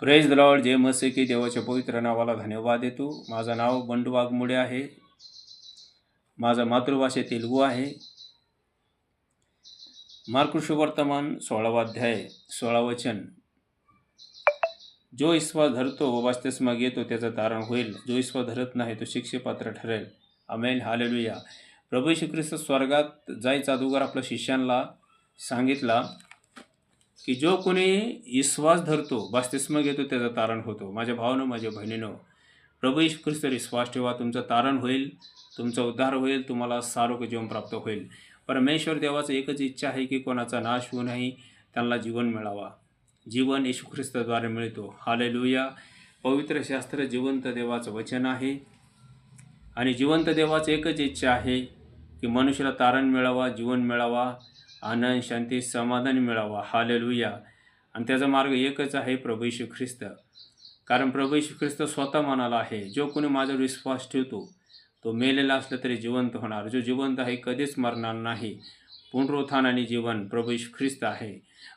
Praise the lord. जय मसीह की. देवाच्या पवित्र नावाला धन्यवाद देतो. माझं नाव बंडू वाघमोडे आहे. माझा मातृभाषा तेलुगू आहे. मार्क सुवर्तमान 16वा अध्याय 16 वचन. जो विश्वास धरतो व बपतिस्मा घेतो त्याचं तारण होईल. जो विश्वास धरत नाही तो शिक्षेपात्र ठरेल. आमेन. हालेलुया. प्रभू येशू ख्रिस्त स्वर्गात जायचा अगोदर आपल्या शिष्यांना सांगितला की जो कोणी विश्वास धरतो बपतिस्मा घेतो त्याचं तारण होतो. माझ्या भावानं, माझ्या बहिणीनं, प्रभू येशू ख्रिस्तावर विश्वास ठेवा. तुमचं तारण होईल, तुमचा उद्धार होईल, तुम्हाला सारोग्य जीवन प्राप्त होईल. परमेश्वर देवाचं एकच इच्छा आहे की कोणाचा नाश होऊ नये, त्यांना जीवन मिळावा. जीवन येशू ख्रिस्ताद्वारे मिळतो. हालेलुया. पवित्र शास्त्र जिवंत देवाचं वचन आहे आणि जिवंत देवाचं एकच इच्छा आहे की मनुष्याला तारण मिळावा, जीवन मिळावा, आनंद, शांती, समाधान मिळावा. हालेलुया. आणि त्याचा मार्ग एकच आहे, प्रभू येशू ख्रिस्त. कारण प्रभू येशू ख्रिस्त स्वतः म्हणाला आहे, जो कोणी माझ्यावर विश्वास ठेवतो तो मेलेला असला तरी जिवंत होणार. जो जिवंत आहे कधीच मरणार नाही. पुनरुत्थान आणि जीवन प्रभू येशू ख्रिस्त आहे.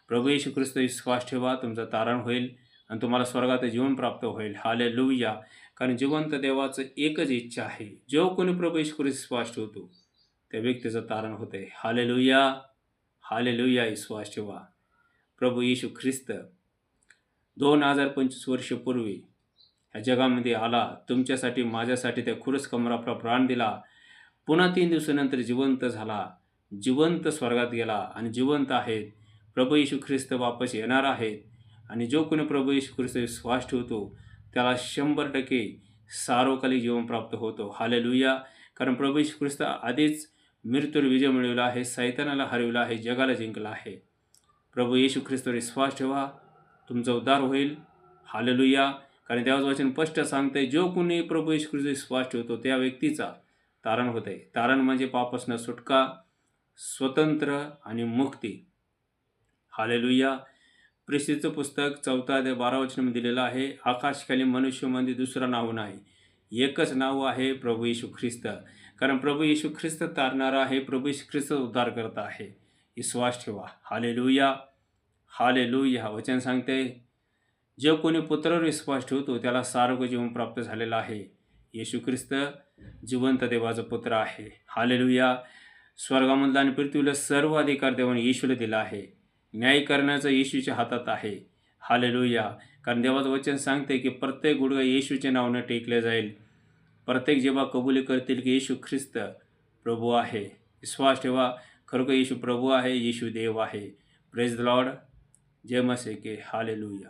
प्रभू येशू ख्रिस्त विश्वास ठेवा, तुमचं तारण होईल आणि तुम्हाला स्वर्गात जीवन प्राप्त होईल. हालेलुया. कारण जिवंत देवाचं एकच इच्छा आहे, जो कोणी प्रभू येशू ख्रिस्त विश्वास ठेवतो त्या व्यक्तीचं तारण होते. हालेलुया. हालेलुया. विश्वास ठेवा. प्रभू येशू ख्रिस्त 2025 वर्षापूर्वी ह्या जगामध्ये आला, तुमच्यासाठी, माझ्यासाठी त्या खुरस कमर आपला प्राण दिला. पुन्हा 3 दिवसानंतर जिवंत झाला, जिवंत स्वर्गात गेला आणि जिवंत आहेत. प्रभू येशू ख्रिस्त वापस येणार आहेत आणि जो कोणी प्रभू येशू ख्रिस्त विश्वास ठेवतो त्याला 100% सार्वकालिक जीवन प्राप्त होतो. हालेलुया. कारण प्रभू येशू ख्रिस्त आधीच मृत्यूवर विजय मिळवला आहे, सैतानाला हरवला आहे, जगाला जिंकला आहे. प्रभू येशू ख्रिस्तावर विश्वास ठेवा, तुमचा उद्धार होईल. हालेलुया. कारण देवाचं वचन स्पष्ट सांगतंय, जो कोणी प्रभू येशू ख्रिस्त विश्वास ठेवतो त्या व्यक्तीचा तारण होते. तारण म्हणजे पापासनं सुटका, स्वतंत्र आणि मुक्ती. हालेलुया. प्रेषितचं पुस्तक 4 अध्याय 12 वचनामध्ये दिलेलं आहे, आकाशखाली मनुष्यामध्ये दुसरं नाव नाही, एकच नाव आहे, प्रभू येशू ख्रिस्त. कारण प्रभू येशू ख्रिस्त तारणारा आहे, प्रभू येशू ख्रिस्त उद्धार करता आहे. विश्वास ठेवा. हालेलुया. हालेलुया. वचन सांगते, जो कोणी पुत्रावर विश्वास ठेवतो त्याला सारोग्य जीवन प्राप्त झालेलं आहे. येशू ख्रिस्त जिवंत देवाचा पुत्र आहे. हालेलुया. स्वर्गामधला आणि पृथ्वीला सर्व अधिकार देवाने येशूला दिला आहे. न्याय करण्याचं येशूच्या हातात आहे. हालेलुया. कारण देवाचं वचन सांगते की प्रत्येक गुडघा येशूच्या नावानं टेकले जाईल. प्रत्येक जेव्हा कबुली करतील की येशू ख्रिस्त प्रभू आहे. विश्वास ठेवा, खरोखर येशू प्रभू आहे, येशू देव आहे. Praise the lord. जय मसीह की. हालेलुया.